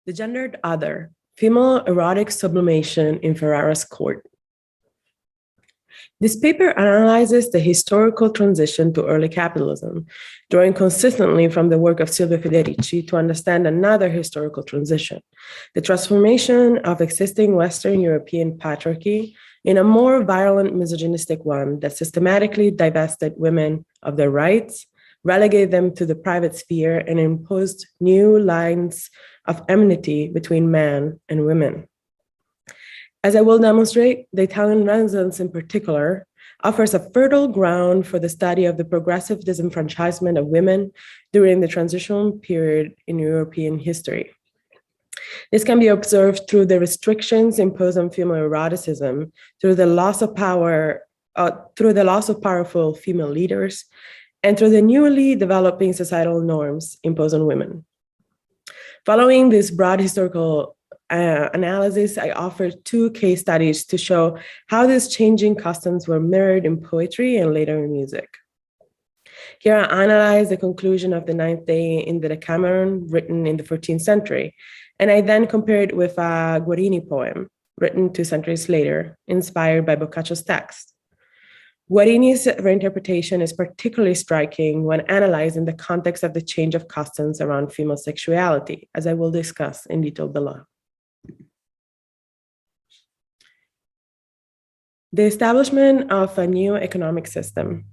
The Gendered Other, Female Erotic Sublimation in Ferrara's Court. This paper analyzes the historical transition to early capitalism, drawing consistently from the work of Silvia Federici to understand another historical transition, the transformation of existing Western European patriarchy in a more violent misogynistic one that systematically divested women of their rights, relegated them to the private sphere, and imposed new lines of enmity between men and women. As I will demonstrate, the Italian Renaissance in particular offers a fertile ground for the study of the progressive disenfranchisement of women during the transitional period in European history. This can be observed through the restrictions imposed on female eroticism, through the loss of powerful female leaders, and through the newly developing societal norms imposed on women. Following this broad historical analysis, I offered two case studies to show how these changing customs were mirrored in poetry and later in music. Here I analyze the conclusion of the Ninth Day in the Decameron written in the 14th century, and I then compare it with a Guarini poem written 2 centuries later, inspired by Boccaccio's text. Guarini's reinterpretation is particularly striking when analyzing the context of the change of customs around female sexuality, as I will discuss in detail below. The establishment of a new economic system.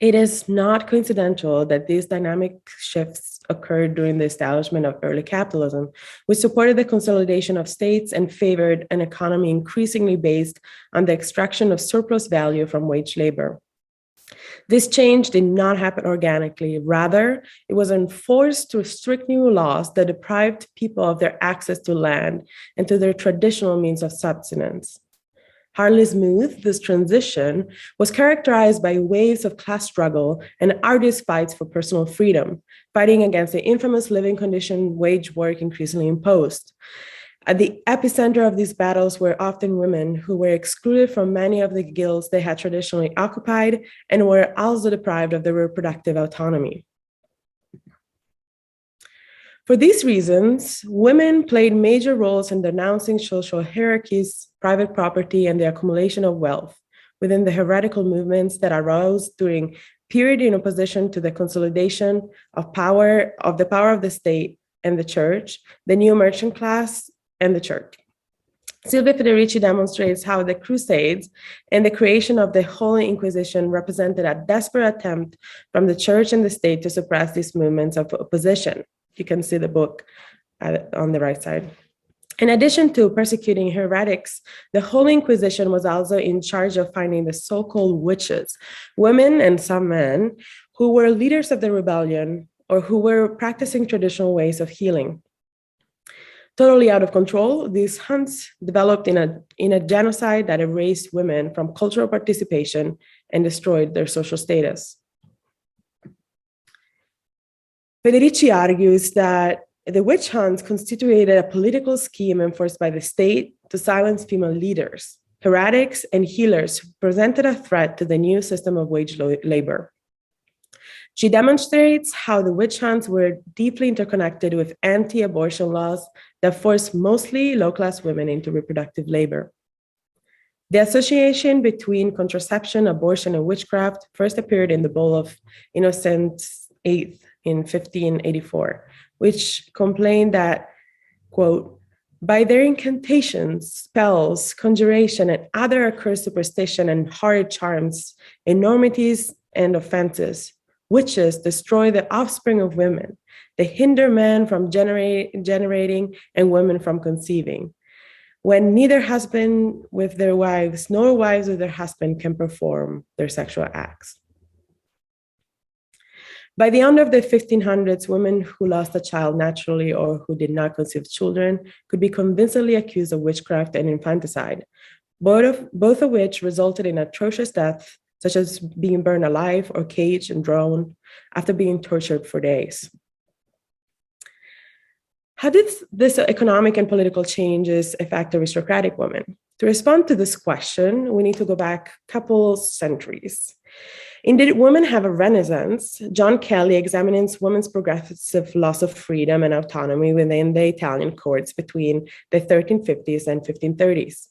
It is not coincidental that these dynamic shifts occurred during the establishment of early capitalism, which supported the consolidation of states and favored an economy increasingly based on the extraction of surplus value from wage labor. This change did not happen organically. Rather, it was enforced through strict new laws that deprived people of their access to land and to their traditional means of subsistence. Hardly smooth, this transition was characterized by waves of class struggle and arduous fights for personal freedom, fighting against the infamous living condition wage work increasingly imposed. At the epicenter of these battles were often women who were excluded from many of the guilds they had traditionally occupied and were also deprived of their reproductive autonomy. For these reasons, women played major roles in denouncing social hierarchies, private property, and the accumulation of wealth within the heretical movements that arose during period in opposition to the consolidation of the power of the state and the church, the new merchant class, and the church. Silvia Federici demonstrates how the Crusades and the creation of the Holy Inquisition represented a desperate attempt from the church and the state to suppress these movements of opposition. You can see the book on the right side. In addition to persecuting heretics, the Holy Inquisition was also in charge of finding the so-called witches, women and some men who were leaders of the rebellion or who were practicing traditional ways of healing. Totally out of control, these hunts developed in a genocide that erased women from cultural participation and destroyed their social status. Federici argues that the witch hunts constituted a political scheme enforced by the state to silence female leaders. Heretics and healers presented a threat to the new system of wage labor. She demonstrates how the witch hunts were deeply interconnected with anti-abortion laws that forced mostly low-class women into reproductive labor. The association between contraception, abortion, and witchcraft first appeared in the Bull of Innocent VIII in 1584, which complained that, quote, by their incantations, spells, conjuration, and other accursed superstition and horrid charms, enormities, and offenses, witches destroy the offspring of women. They hinder men from generating and women from conceiving. When neither husband with their wives nor wives with their husband can perform their sexual acts. By the end of the 1500s, women who lost a child naturally or who did not conceive children could be convincingly accused of witchcraft and infanticide, both of which resulted in atrocious deaths, such as being burned alive or caged and drowned after being tortured for days. How did this economic and political changes affect aristocratic women? To respond to this question, we need to go back a couple centuries. Did women have a renaissance? John Kelly examines women's progressive loss of freedom and autonomy within the Italian courts between the 1350s and 1530s.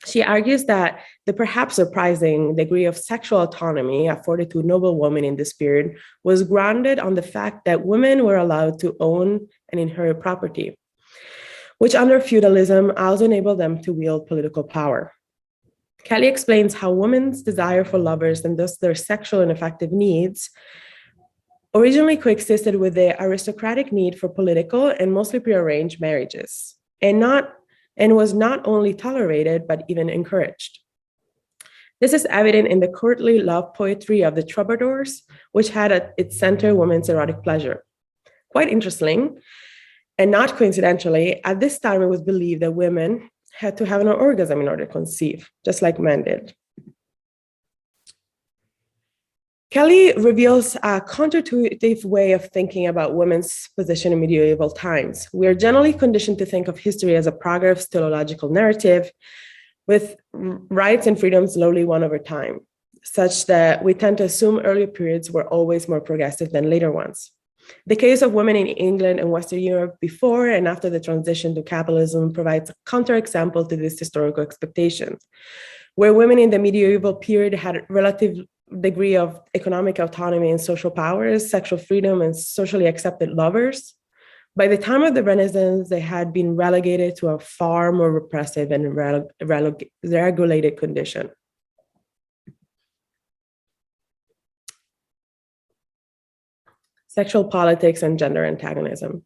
She argues that the perhaps surprising degree of sexual autonomy afforded to noblewomen in this period was grounded on the fact that women were allowed to own and inherit property, which under feudalism also enabled them to wield political power. Kelly explains how women's desire for lovers and thus their sexual and affective needs originally coexisted with the aristocratic need for political and mostly prearranged marriages, and was not only tolerated, but even encouraged. This is evident in the courtly love poetry of the troubadours, which had at its center women's erotic pleasure. Quite interesting, and not coincidentally, at this time it was believed that women had to have an orgasm in order to conceive, just like men did. Kelly reveals a counterintuitive way of thinking about women's position in medieval times. We are generally conditioned to think of history as a progressive teleological narrative with rights and freedoms slowly won over time, such that we tend to assume earlier periods were always more progressive than later ones. The case of women in England and Western Europe before and after the transition to capitalism provides a counterexample to this historical expectations, where women in the medieval period had a relative degree of economic autonomy and social powers, sexual freedom, and socially accepted lovers. By the time of the Renaissance, they had been relegated to a far more repressive and regulated condition. Sexual politics and gender antagonism.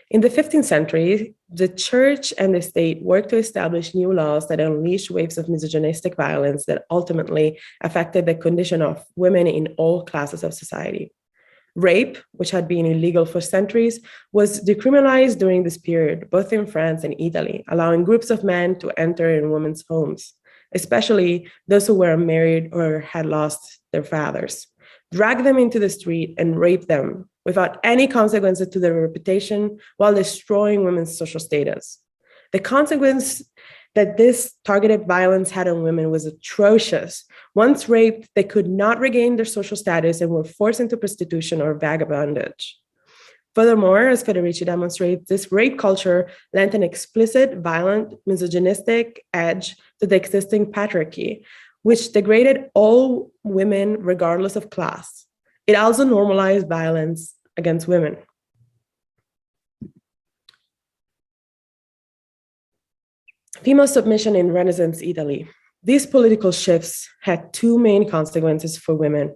In the 15th century, the church and the state worked to establish new laws that unleashed waves of misogynistic violence that ultimately affected the condition of women in all classes of society. Rape, which had been illegal for centuries, was decriminalized during this period, both in France and Italy, allowing groups of men to enter in women's homes, especially those who were unmarried or had lost their fathers, drag them into the street and rape them without any consequences to their reputation while destroying women's social status. The consequence that this targeted violence had on women was atrocious. Once raped, they could not regain their social status and were forced into prostitution or vagabondage. Furthermore, as Federici demonstrates, this rape culture lent an explicit, violent, misogynistic edge to the existing patriarchy, which degraded all women regardless of class. It also normalized violence against women. Female submission in Renaissance Italy. These political shifts had two main consequences for women.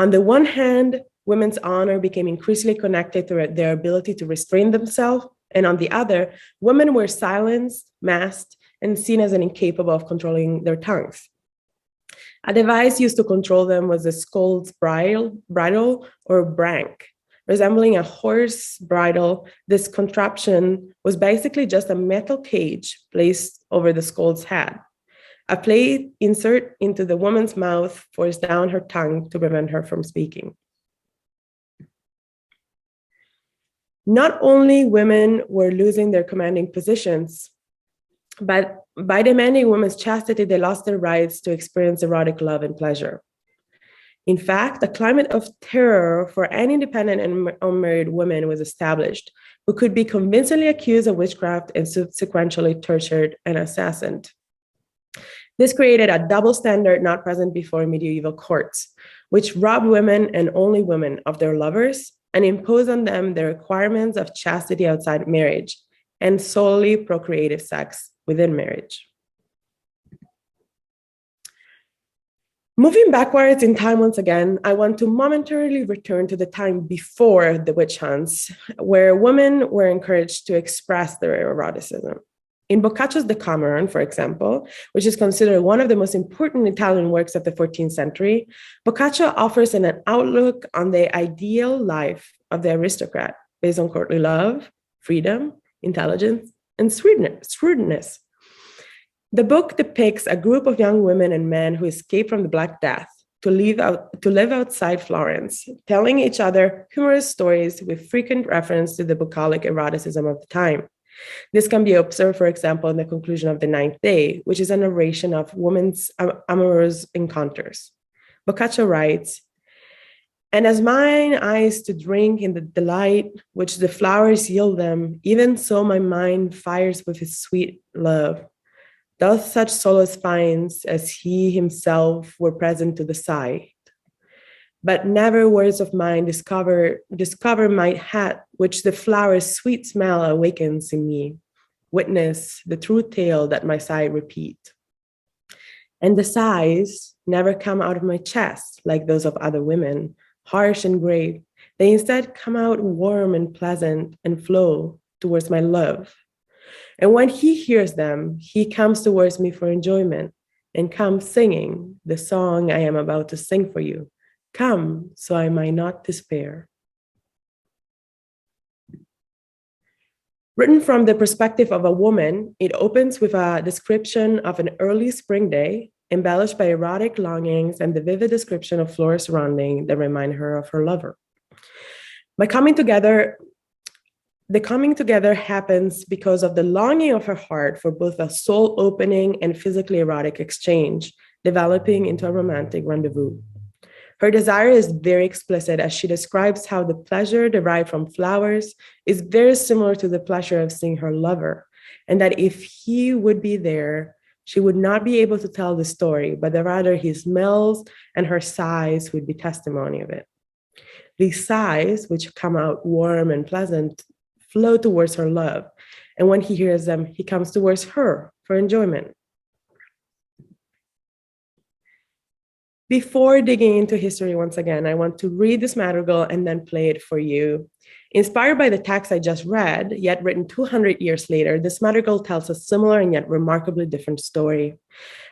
On the one hand, women's honor became increasingly connected to their ability to restrain themselves, and on the other, women were silenced, masked, and seen as incapable of controlling their tongues. A device used to control them was the scold's bridle or brank. Resembling a horse bridle, this contraption was basically just a metal cage placed over the scold's head. A plate insert into the woman's mouth forced down her tongue to prevent her from speaking. Not only women were losing their commanding positions, but by demanding women's chastity, they lost their rights to experience erotic love and pleasure. In fact, a climate of terror for any independent and unmarried women was established, who could be convincingly accused of witchcraft and subsequently tortured and assassinated. This created a double standard not present before in medieval courts, which robbed women and only women of their lovers and imposed on them the requirements of chastity outside marriage and solely procreative sex within marriage. Moving backwards in time once again, I want to momentarily return to the time before the witch hunts, where women were encouraged to express their eroticism. In Boccaccio's Decameron, for example, which is considered one of the most important Italian works of the 14th century, Boccaccio offers an outlook on the ideal life of the aristocrat based on courtly love, freedom, intelligence, and shrewdness. The book depicts a group of young women and men who escape from the Black Death to live outside Florence, telling each other humorous stories with frequent reference to the bucolic eroticism of the time. This can be observed, for example, in the conclusion of the ninth day, which is a narration of women's amorous encounters. Boccaccio writes, "And as mine eyes to drink in the delight which the flowers yield them, even so my mind fires with his sweet love. Doth such solace finds as he himself were present to the sight. But never words of mine discover my hat, which the flower's sweet smell awakens in me. Witness the true tale that my sight repeat. And the sighs never come out of my chest like those of other women, harsh and grave. They instead come out warm and pleasant and flow towards my love. And when he hears them, he comes towards me for enjoyment and comes singing the song I am about to sing for you. Come, so I might not despair." Written from the perspective of a woman, it opens with a description of an early spring day, embellished by erotic longings and the vivid description of flora surrounding that remind her of her lover. The coming together happens because of the longing of her heart for both a soul-opening and physically erotic exchange, developing into a romantic rendezvous. Her desire is very explicit as she describes how the pleasure derived from flowers is very similar to the pleasure of seeing her lover, and that if he would be there, she would not be able to tell the story, but that rather his smells and her sighs would be testimony of it. These sighs, which come out warm and pleasant, flow towards her love, and when he hears them, he comes towards her for enjoyment. Before digging into history once again, I want to read this madrigal and then play it for you. Inspired by the text I just read, yet written 200 years later, this madrigal tells a similar and yet remarkably different story.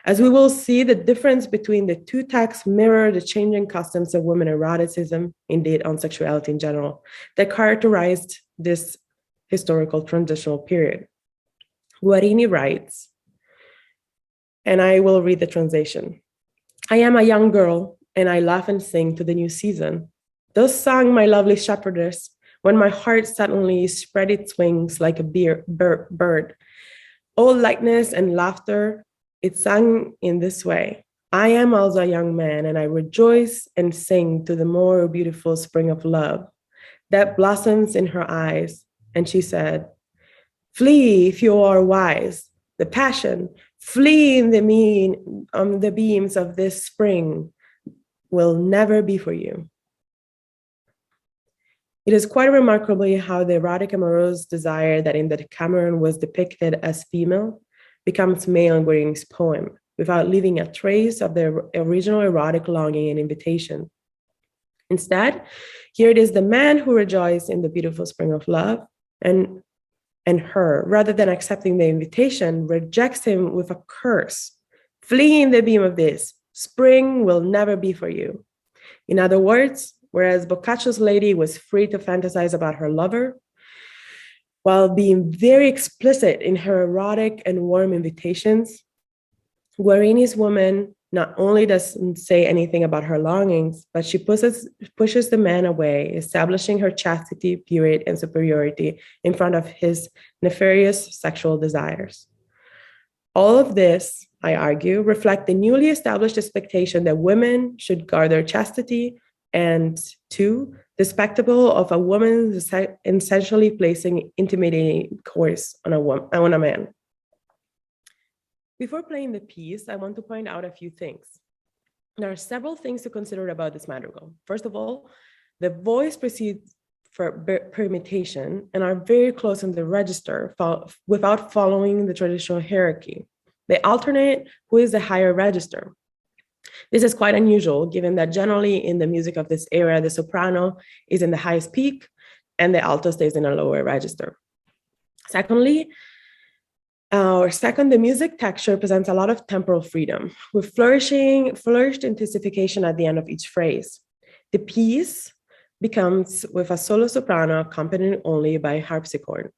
As we will see, the difference between the two texts mirror the changing customs of women eroticism, indeed on sexuality in general, that characterized this historical transitional period. Guarini writes, and I will read the translation. "I am a young girl, and I laugh and sing to the new season. Thus sang my lovely shepherdess, when my heart suddenly spread its wings like a bird. All lightness and laughter, it sang in this way. I am also a young man, and I rejoice and sing to the more beautiful spring of love that blossoms in her eyes." And she said, "Flee if you are wise, the passion, flee in the beams of this spring will never be for you." It is quite remarkable how the erotic amorous desire that in the Decameron was depicted as female becomes male in Guarini's poem, without leaving a trace of the original erotic longing and invitation. Instead, here it is the man who rejoices in the beautiful spring of love, and her, rather than accepting the invitation, rejects him with a curse. "Flee in the beam of this. Spring will never be for you." In other words, whereas Boccaccio's lady was free to fantasize about her lover, while being very explicit in her erotic and warm invitations, Guarini's woman not only doesn't say anything about her longings, but she pushes the man away, establishing her chastity, purity, and superiority in front of his nefarious sexual desires. All of this, I argue, reflect the newly established expectation that women should guard their chastity, and two, the spectacle of a woman essentially placing intimidating course on a man. Before playing the piece, I want to point out a few things. There are several things to consider about this madrigal. First of all, the voice proceeds for permutation and are very close in the register without following the traditional hierarchy. They alternate who is the higher register. This is quite unusual, given that generally in the music of this era, the soprano is in the highest peak and the alto stays in a lower register. Secondly, the music texture presents a lot of temporal freedom, with flourished intensification at the end of each phrase. The piece becomes with a solo soprano accompanied only by harpsichord.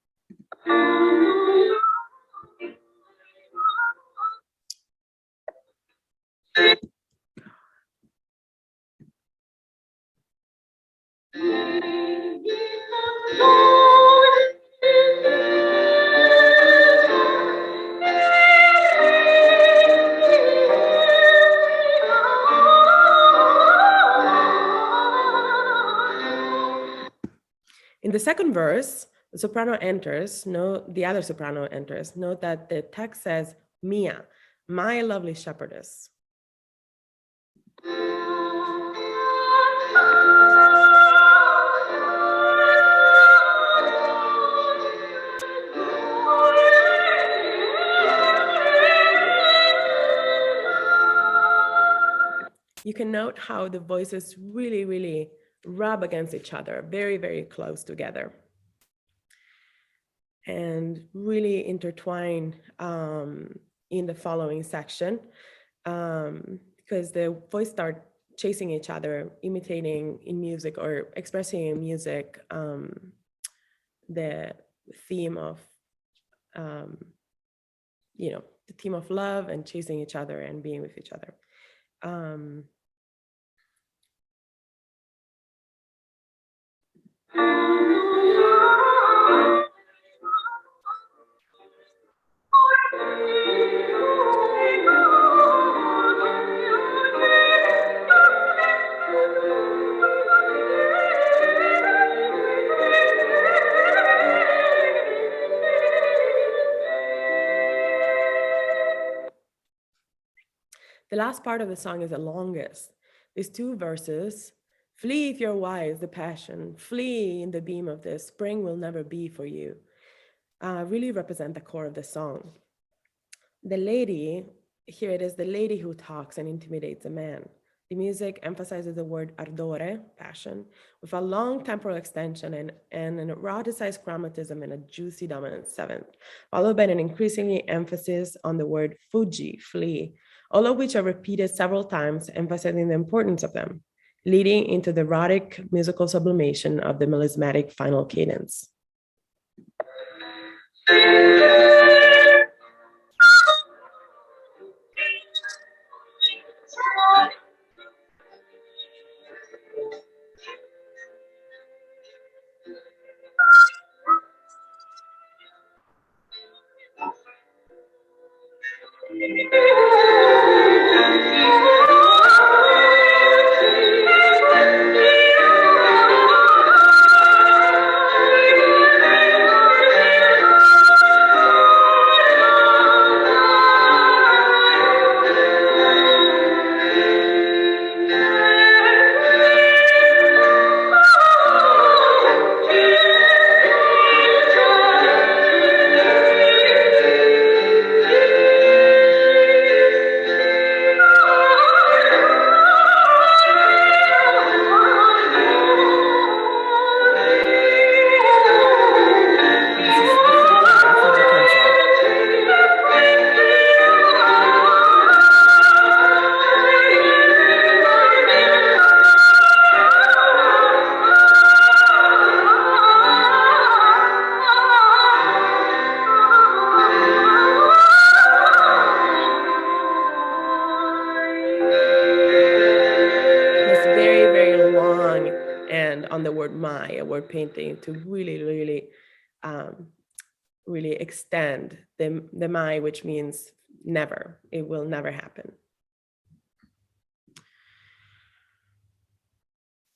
In the second verse, the soprano enters, the other soprano enters. Note that the text says, Mia, my lovely shepherdess. You can note how the voices really, really rub against each other, very, very close together, and really intertwine in the following section, because the voice start chasing each other, imitating in music or expressing in music the theme of, the theme of love and chasing each other and being with each other. The last part of the song is the longest. These two verses, flee if you're wise, the passion, flee in the beam of this, spring will never be for you, really represent the core of the song. The lady, here it is the lady who talks and intimidates a man. The music emphasizes the word ardore, passion, with a long temporal extension and an eroticized chromatism and a juicy dominant seventh, followed by an increasingly emphasis on the word fuggi, flee, all of which are repeated several times, emphasizing the importance of them, leading into the erotic musical sublimation of the melismatic final cadence. On the word my, a word painting, to really, really, really extend the my, which means never. It will never happen.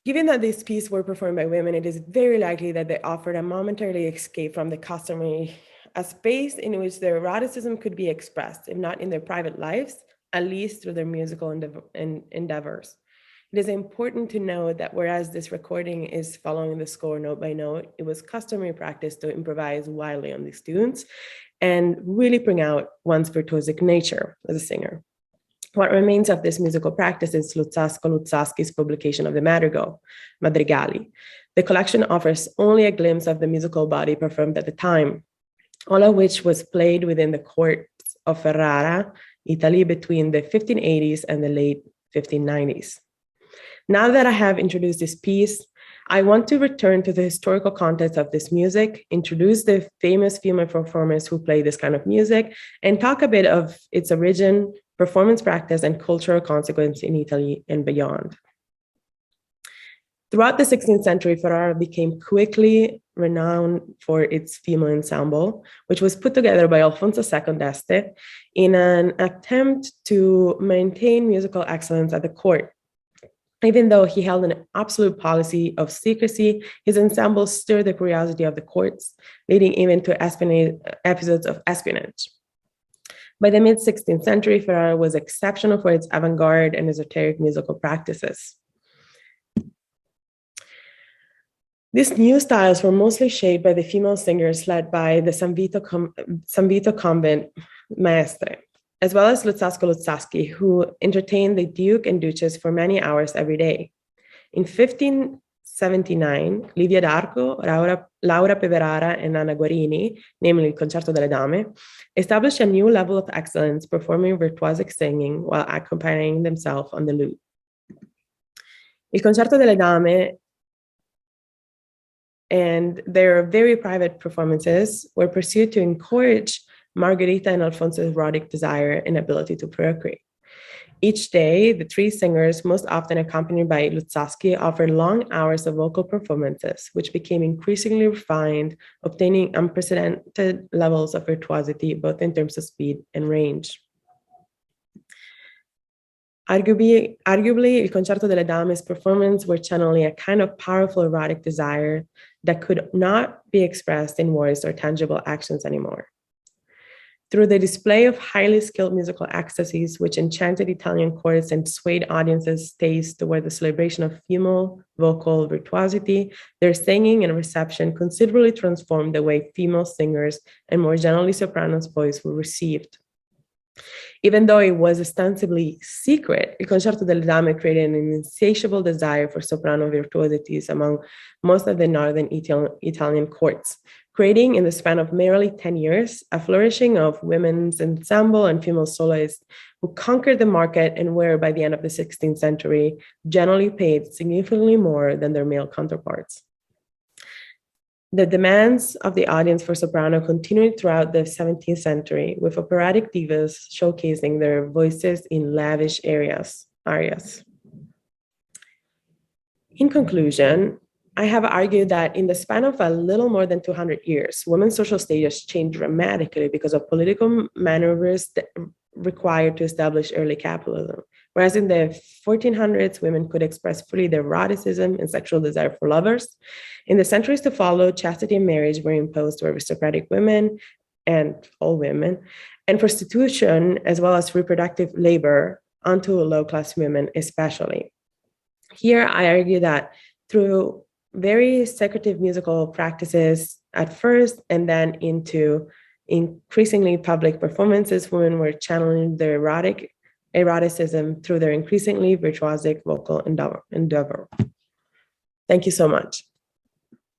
Given that these pieces were performed by women, it is very likely that they offered a momentary escape from the customary, a space in which their eroticism could be expressed, if not in their private lives, at least through their musical endeavors. It is important to note that whereas this recording is following the score note by note, it was customary practice to improvise wildly on these tunes and really bring out one's virtuosic nature as a singer. What remains of this musical practice is Luzzasco's publication of the Madrigal, Madrigali. The collection offers only a glimpse of the musical body performed at the time, all of which was played within the courts of Ferrara, Italy, between the 1580s and the late 1590s. Now that I have introduced this piece, I want to return to the historical context of this music, introduce the famous female performers who play this kind of music, and talk a bit of its origin, performance practice, and cultural consequence in Italy and beyond. Throughout the 16th century, Ferrara became quickly renowned for its female ensemble, which was put together by Alfonso II d'Este in an attempt to maintain musical excellence at the court. Even though he held an absolute policy of secrecy, his ensemble stirred the curiosity of the courts, leading even to episodes of espionage. By the mid-16th century, Ferrara was exceptional for its avant-garde and esoteric musical practices. These new styles were mostly shaped by the female singers led by the San Vito convent maestre, as well as Luzzasco-Luzzaschi, who entertained the Duke and Duchess for many hours every day. In 1579, Livia d'Arco, Laura Peverara, and Anna Guarini, namely Il Concerto delle Dame, established a new level of excellence, performing virtuosic singing while accompanying themselves on the lute. Il Concerto delle Dame and their very private performances were pursued to encourage Margherita and Alfonso's erotic desire and ability to procreate. Each day, the three singers, most often accompanied by Luzzaschi, offered long hours of vocal performances, which became increasingly refined, obtaining unprecedented levels of virtuosity, both in terms of speed and range. Arguably, Il Concerto delle Dame's performance were channeling a kind of powerful erotic desire that could not be expressed in words or tangible actions anymore. Through the display of highly skilled musical ecstasies, which enchanted Italian courts and swayed audiences' taste toward the celebration of female vocal virtuosity, their singing and reception considerably transformed the way female singers and more generally sopranos' voices were received. Even though it was ostensibly secret, Il Concerto delle Dame created an insatiable desire for soprano virtuosities among most of the northern Italian courts, creating in the span of merely 10 years, a flourishing of women's ensemble and female soloists who conquered the market and were, by the end of the 16th century, generally paid significantly more than their male counterparts. The demands of the audience for soprano continued throughout the 17th century, with operatic divas showcasing their voices in lavish arias. In conclusion, I have argued that in the span of a little more than 200 years, women's social status changed dramatically because of political maneuvers required to establish early capitalism. Whereas in the 1400s, women could express freely their eroticism and sexual desire for lovers. In the centuries to follow, chastity and marriage were imposed to aristocratic women and all women, and prostitution, as well as reproductive labor, onto low-class women especially. Here, I argue that through very secretive musical practices at first, and then into increasingly public performances, women were channeling their eroticism through their increasingly virtuosic vocal endeavor. Thank you so much.